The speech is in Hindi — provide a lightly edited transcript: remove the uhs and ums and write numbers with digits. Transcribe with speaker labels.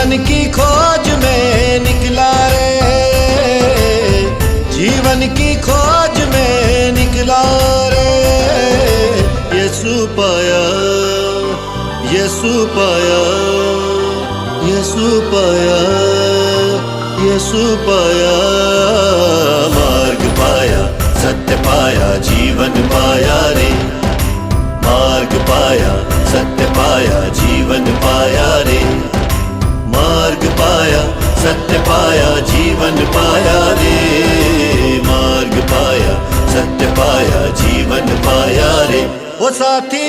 Speaker 1: जीवन की खोज में निकला रे, जीवन की खोज में निकला रे। यीशु पाया, यीशु पाया, यीशु पाया, यीशु पाया। मार्ग पाया, सत्य पाया, जीवन पाया रे। मार्ग पाया, सत्य पाया, जीवन पाया रे। मार्ग पाया, सत्य पाया, जीवन पाया रे। मार्ग पाया, सत्य पाया, जीवन पाया रे। ओ साथी